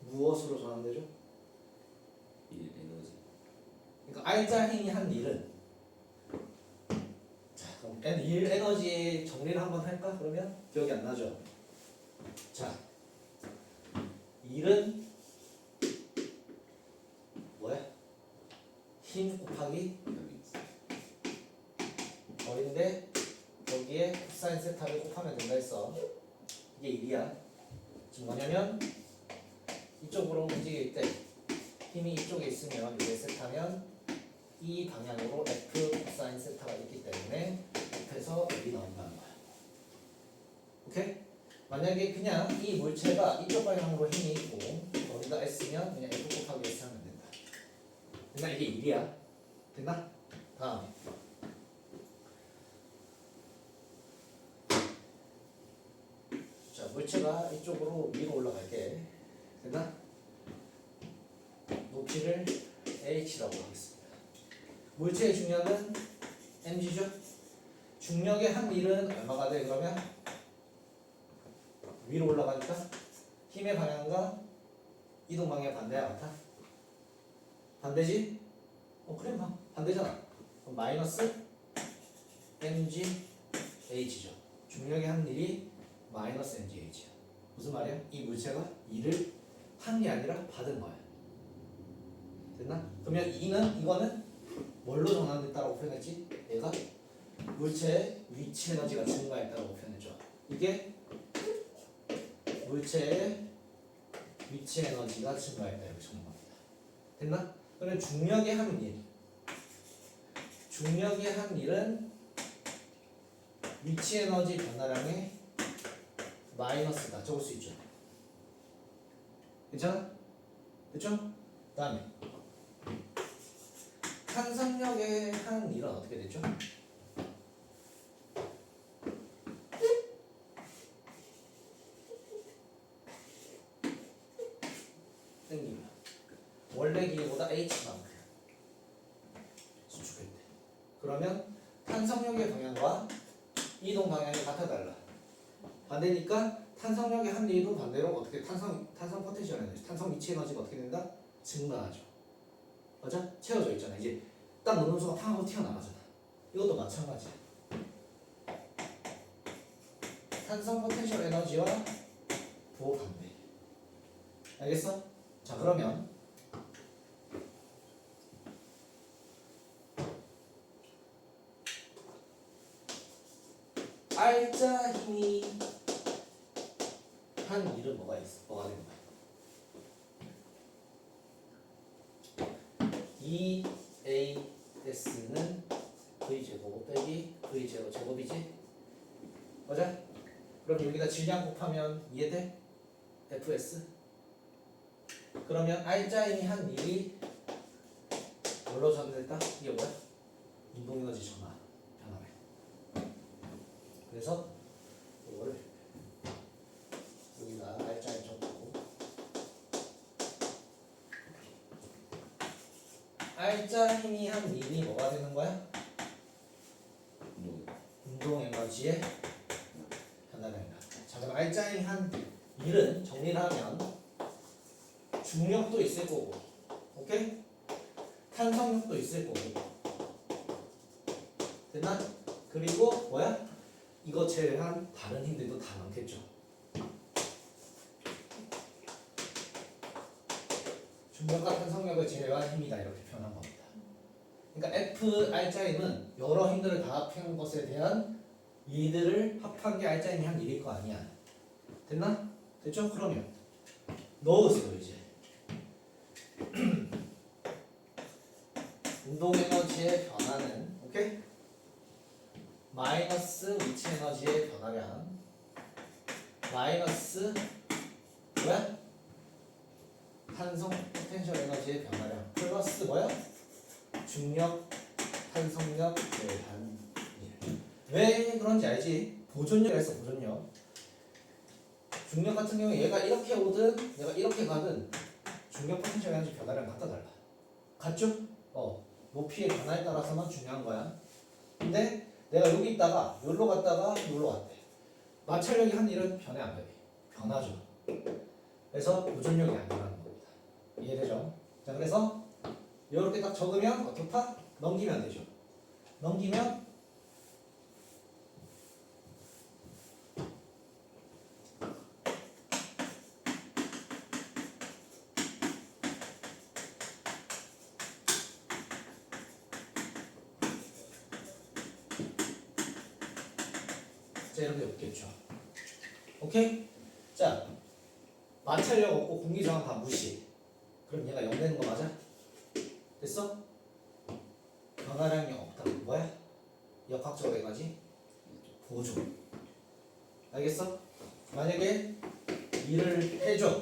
무엇으로 전환되죠? 1에 알짜힘이 한 일은 자 그럼 일 에너지 정리를 한번 할까? 그러면 기억이 안 나죠? 자 일은 뭐야? 힘 곱하기 여기 있어. 거리인데 거기에 코사인 세타를 곱하면 된다 했어. 이게 일이야. 지금 뭐냐면 이쪽으로 움직일 때 힘이 이쪽에 있으면 이게 세타면 이 방향으로 F 코사인 세타가 있기 때문에 F에서 여기 나온다는 거야. 오케이? 만약에 그냥 이 물체가 이쪽 방향으로 힘이 있고 거기다 S면 그냥 F 곱하기 S 하면 된다. 됐나? 이게 일이야. 됐나? 다음 자 물체가 이쪽으로 위로 올라갈게. 됐나? 높이를 h라고 하겠습니다. 물체의 중력은 mg죠. 중력의 한 일은 얼마가 돼? 그러면 위로 올라가니까 힘의 방향과 이동 방향 반대야 같아? 반대지? 그래 봐 반대잖아. 그럼 마이너스 mg h죠. 중력의 한 일이 마이너스 mg h야. 무슨 말이야? 이 물체가 일을 한 게 아니라 받은 거야. 됐나? 그러면 이거는 뭘로 전환됐다고 표현했지? 얘가 물체의 위치 에너지가 증가했다고 표현했죠. 이게 물체의 위치 에너지가 증가했다 이렇게 적는 겁니다. 됐나? 그러면 중력의 한 일. 중력의 한 일은 위치 에너지 변화량의 마이너스다 적을 수 있죠. 괜찮아? 됐죠? 다음에 탄성력의 한 일은 어떻게 되죠? 땡기면 원래 길이보다 h만큼 수축할 때 그러면 탄성력의 방향과 이동 방향이 같아 달라. 반대니까 탄성력의 한 일도 반대로 어떻게 탄성 포텐셜 에너지, 탄성 미치 에너지가 어떻게 된다? 증가하죠. 맞아? 채워져 있잖아. 이제 딱 넣는 순간 팡 하고 튀어나가잖아. 이것도 마찬가지야. 탄성 포텐셜 에너지와 부호 반대. 알겠어? 자 그러면 알짜 힘이 한 일은 뭐가 되는 거야? 2AS는 V제곱 빼기 V제곱 제곱이지? 맞아? 그럼 여기다 질량 곱하면 이해돼? FS? 그러면 알짜 힘이 한 일이 뭘로 전환됐다? 이게 뭐야? 운동에너지 변화래. 그래서 이거를 여기다 알짜에 적고 알짜 힘이 한 일이 뭐가 되는 거야? 운동 에너지의 변화량이다. 자 그럼 알짜 힘이 한 일은 정리를 하면 중력도 있을 거고, 오케이? 탄성력도 있을 거고, 됐나? 그리고 뭐야? 이거 제외한 다른 힘들도 다 많겠죠. 중력과 탄성력을 제외한 힘이다 이렇게 표현한 겁니다. 그러니까 F 알짜임은 여러 힘들을 다 합한 것에 대한 이들을 합한 게 알짜임이 한 일일 거 아니야. 됐나? 됐죠? 그러면 넣으세요 이제. 운동 에너지의 변화는 오케이? 마이너스 위치 에너지의 변화량 마이너스 뭐야? 탄성 포텐셜 에너지의 변화량 플러스 뭐야? 중력 탄성력 제한 일. 왜 그런지 알지? 보존력이라 했어. 보존력. 중력 같은 경우에 얘가 이렇게 오든 얘가 이렇게 가든 중력 포텐셜 에너지 변화량 같다 달라. 같죠? 높이의 변화에 따라서만 중요한 거야. 근데 내가 여기 있다가 여기로 갔다가 여기로 갔대. 마찰력이 한 일은 변해 안 변해? 변하죠. 그래서 보존력이 아니라는 겁니다. 이해되죠? 자 그래서 이렇게 딱 적으면 어떻다? 넘기면 되죠. 넘기면 자 이렇게 없겠죠. 오케이? 자 마찰력 없고 공기저항 다 무시. 그럼 얘가 0 되는 거 맞아? 됐어? 변화량이 없다. 뭐야? 역학적으로 해가지 보조. 알겠어? 만약에 일을 해줘.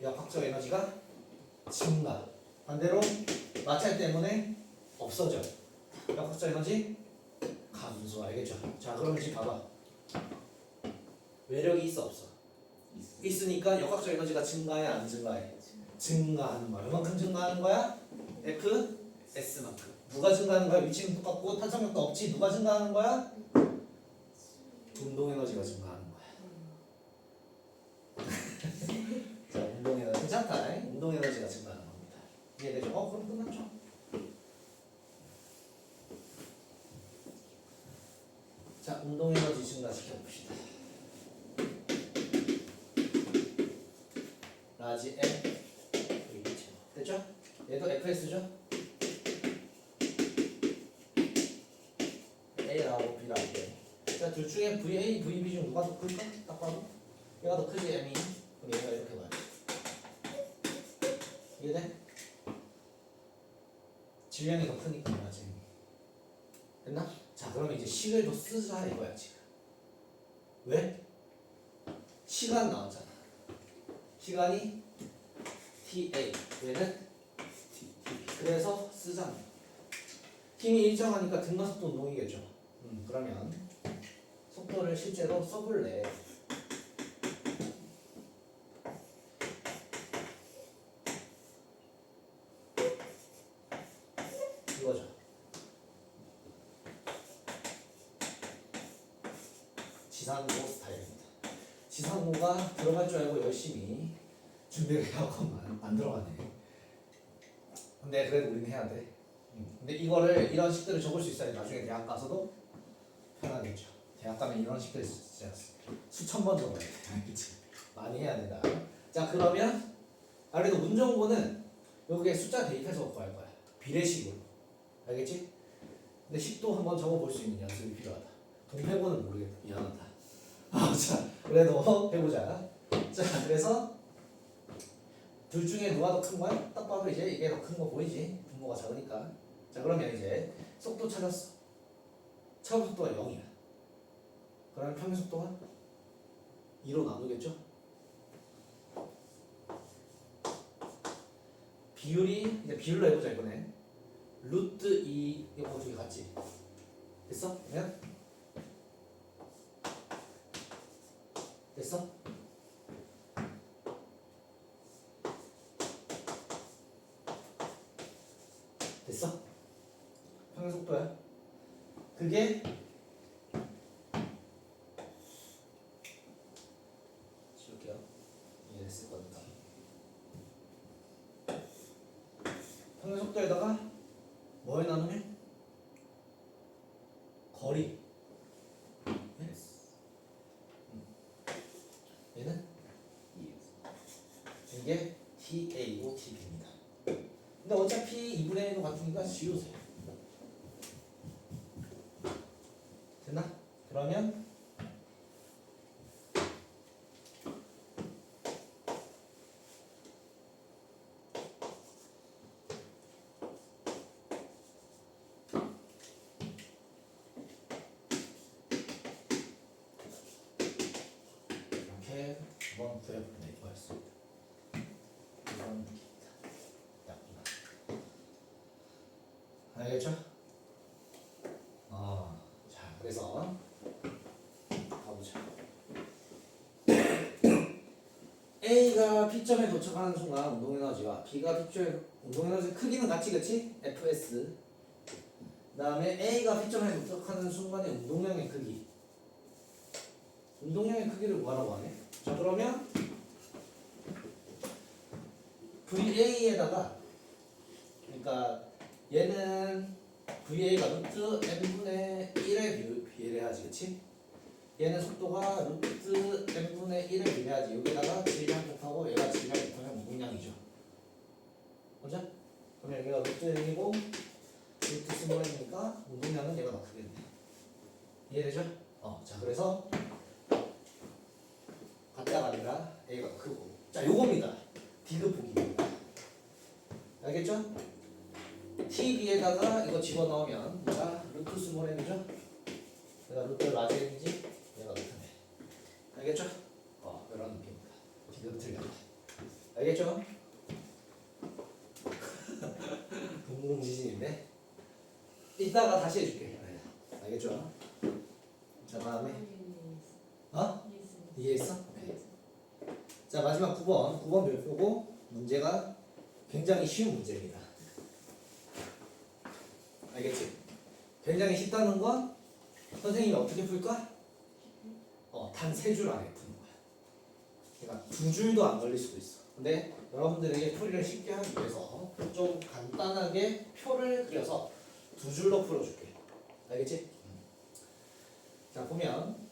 역학적 에너지가 증가. 반대로 마찰 때문에 없어져. 역학적 에너지 감소. 알겠죠? 자 그럼 지금 봐봐. 외력이 있어 없어? 있으니까 역학적 에너지가 증가해 안 증가해? 증가하는 거야. 얼만큼 증가하는 거야? F, S만큼. 누가 증가하는 거야? 위치는 똑같고 탄성력도 없지. 누가 증가하는 거야? 운동 에너지가 증가하는 거야. 자, 운동 에너지 괜찮다. 운동 에너지가 증가하는 겁니다. 이해되죠? 그럼 끝났죠. 자, 운동 에너지 증가시켜 봅시다. 라지 M 됐죠? 얘도 FS죠? A라고 B라고 해. 자, 둘 중에 VA, VB 중 누가 더 클까? 딱 봐도 얘가 더 크지 M이. 그럼 얘가 이렇게 봐요. 이해돼? 질량이 더 크니까 맞지? 됐나? 자, 그러면 이제 식을 더 쓰자 이거야 지금. 왜? 시간 나왔잖아. 시간이 TA, 얘는 TB. 그래서 쓰잖아. 힘이 일정하니까 등가속도 운동이겠죠. 그러면 속도를 실제로 써볼래. 이거죠. 지상고 스타일입니다. 지상고가 들어갈 줄 알고 열심히 준비를 해왔건만 안 들어가네. 근데 그래도 우리는 해야 돼. 근데 이거를 이런 식들을 적을 수 있어야 나중에 대학 가서도 편하겠죠. 대학 가면 이런 식들 진짜 수천 번 적어야 돼. 알겠지? 많이 해야 된다. 자 그러면 그래도 문정고는 여기에 숫자 대입해서 구할 거야. 비례식으로. 알겠지? 근데 식도 한번 적어볼 수 있는 연습이 필요하다. 동패고는 모르겠다. 미안하다. 자 그래도 해보자. 자 그래서 둘 중에 누가 더 큰 거야? 딱 봐도 이제 이게 더 큰 거 보이지? 분모가 작으니까. 자 그러면 이제 속도 찾았어. 차로 속도가 0이야. 그러면 평균 속도가 2로 나누겠죠? 비율이 이제 비율로 해보자 이번에. 루트 2 이거 두 개 같지? 됐어? 그러면 됐어? 됐어? 평균 속도야. 그게 지울게요. 이해했을 거니까. 평균 속도에다가 뭐에 나누면? 거리. 얘는 이게 TA고 TB입니다. 근데 어차피 2분의 1도 같으니까 지우세요. 됐나? 그러면 이렇게 한번 구해보면 이거였습니다. 이건 무기입니다. 약분하. 알겠죠? 자, 그래서 가보자. A가 P점에 도착하는 순간 운동에너지와 B가 P점에 운동에너지 크기는 같이 그치? FS. 그 다음에 A가 P점에 도착하는 순간의 운동량의 크기. 운동량의 크기를 뭐라고 하네? 자 그러면 VA에다가 그러니까 얘는 VA가 루트 n분의 1에 비례해야지, 그치? 얘는 속도가 루트 n분의 1에 비례해야지. 여기다가 질량 곱하고 얘가 질량 곱하면 무궁량이죠. 맞아? 그러면 여기가 루트 n이고 루트 스몰 n이니까 무궁량은 얘가 더 크겠네. 이해되죠? 자 그래서 같다가 아니라 A가 더 크고. 자 요겁니다. 디귿폭입니다. 알겠죠? TB에다가 이거 집어넣으면 얘가 루트 스몰 n이죠? 얘가 루트 라지 n이지? 얘가 루트 n. 알겠죠? 이런 느낌입니다. 디귿 틀렸다. 알겠죠? 동공지진인데? 이따가 다시 해줄게. 알겠죠? 자 다음에 이해했어? 오케이. 자 마지막 9번 별표고 문제가 굉장히 쉬운 문제입니다. 알겠지? 굉장히 쉽다는 건 선생님이 어떻게 풀까? 단 3줄 안에 푸는 거야. 그러니까 2줄도 안 걸릴 수도 있어. 근데 여러분들에게 풀이를 쉽게 하기 위해서 좀 간단하게 표를 그려서 2줄로 풀어줄게. 알겠지? 자 보면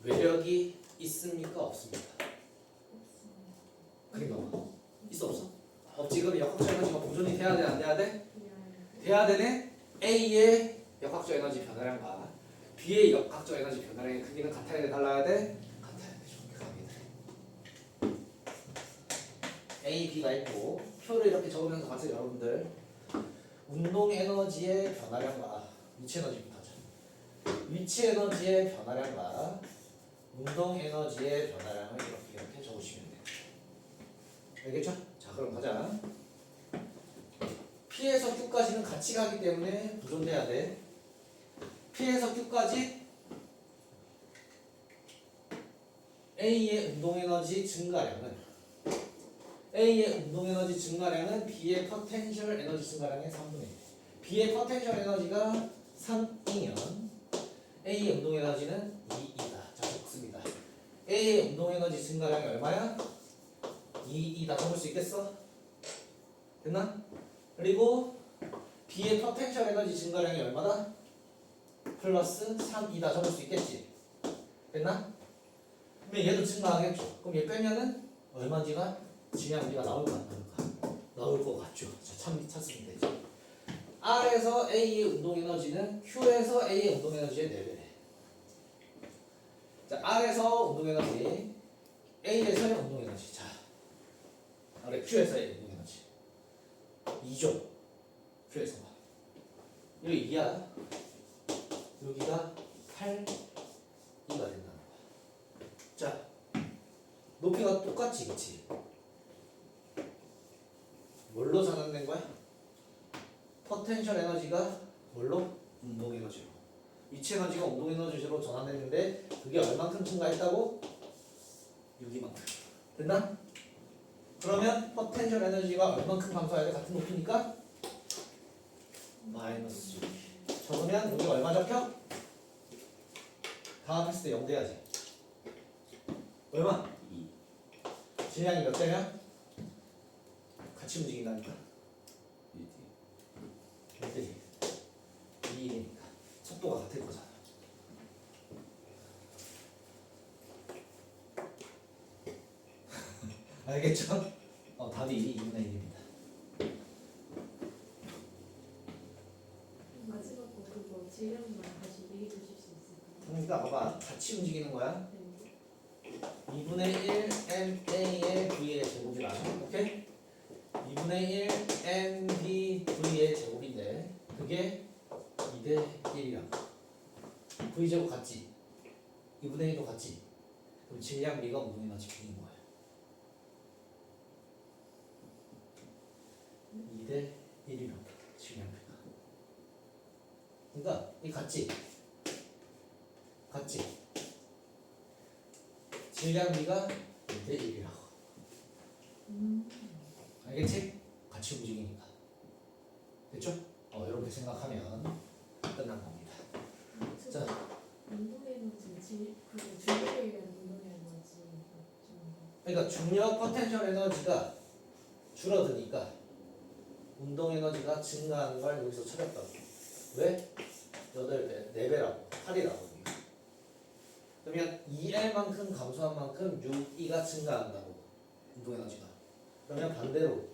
외력이 있습니까? 없습니까? 그러니까 있어 없어? 없지. 그럼 역학적 에너지가 보존이 돼야 돼? 안 돼야 돼? 돼야 되네. A의 역학적 에너지 변화량과 B의 역학적 에너지 변화량의 크기는 같아야 돼? 달라야 돼? 같아야 돼. 정확하게. A, B가 있고 표를 이렇게 적으면서 같이 여러분들 운동 에너지의 변화량과 위치 에너지부터 하자. 위치 에너지의 변화량과 운동 에너지의 변화량을 이렇게 적으시면 돼요. 알겠죠? 자 그럼 가자. P에서 Q까지는 같이 가기 때문에 보존돼야 돼. P에서 Q까지 A의 운동 에너지 증가량은 B의 포텐셜 에너지 증가량의 3분의 1. B의 포텐셜 에너지가 3이면 A의 운동 에너지는 2이다. 자, 적습니다. A의 운동 에너지 증가량이 얼마야? 2이다. 적을 수 있겠어? 됐나? 그리고 B의 포텐셜 에너지 증가량이 얼마다? 플러스 3이다. 적을 수 있겠지? 됐나? 그러면 얘도 증가하겠죠. 그럼 얘 빼면은 얼마인지가 질량비가 나올까 안 나올까? 나올 것 같죠. 자, 찾습니다. 이제 R에서 A의 운동 에너지는 Q에서 A의 운동 에너지의 4배래. 자, R에서 운동 에너지, A에서의 운동 에너지. 자, 그래 Q에서의 운동 에너지 2죠. Q에서 봐. 여기 2야. 여기가 8, 2가 된다는 거야. 자, 높이가 똑같지, 그치? 뭘로 전환된 거야? 포텐셜 에너지가 뭘로? 운동 에너지로. 위치 에너지가 운동 에너지로 전환됐는데 그게 얼만큼 증가했다고? 6이만큼. 됐나? 그러면 포텐셜 에너지가 얼만큼 감소해야 돼? 같은 높이니까 마이너스 6. 적으면 여기가 얼마 잡혀? 다 합했을 때 0 돼야지. 얼마? 2. 질량이 몇 대면? 같이 움직인다니까. 1대 2이니까 속도가 같을 거잖아. 알겠죠? 답이 2분의 1입니다. 마지막 거 그거 질량만 다시 얘기해 주실 수 있을까요? 그러니까 봐봐. 같이 움직이는 거야. 네. 2분의 1 MA의 V의 제곱이라. 오케이? 2분의 1 MB V의 제곱인데 그게 2대 1이야. V 제곱 같지? 2분의 1도 같지? 그럼 질량비가 운동 에너지 B인 거야. 2대 1이란 질량비가. 그러니까 이 같지? 같지? 질량비가 2대 1이라고. 알겠지? 같이 움직이니까. 됐죠? 이렇게 생각하면 끝난 겁니다. 자, 운동 에너지 그리고 중력에 의한 운동 에너지 좀 그러니까 중력 포텐셜 에너지가 줄어드니까 운동 에너지가 증가하는 걸 여기서 찾았다고. 왜? 8배, 4배라고, 8이라고. 그러면 2L만큼 감소한 만큼 6E가 증가한다고. 운동 에너지가. 그러면 반대로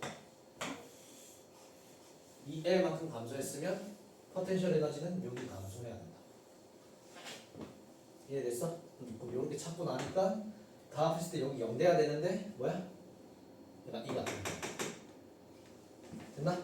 2L만큼 감소했으면 포텐셜 에너지는 6이 감소해야 한다. 이해됐어? 그럼 이렇게 찾고 나니까 다 합했을 때 여기 0 돼야 되는데 뭐야? 얘가 2가 됐나?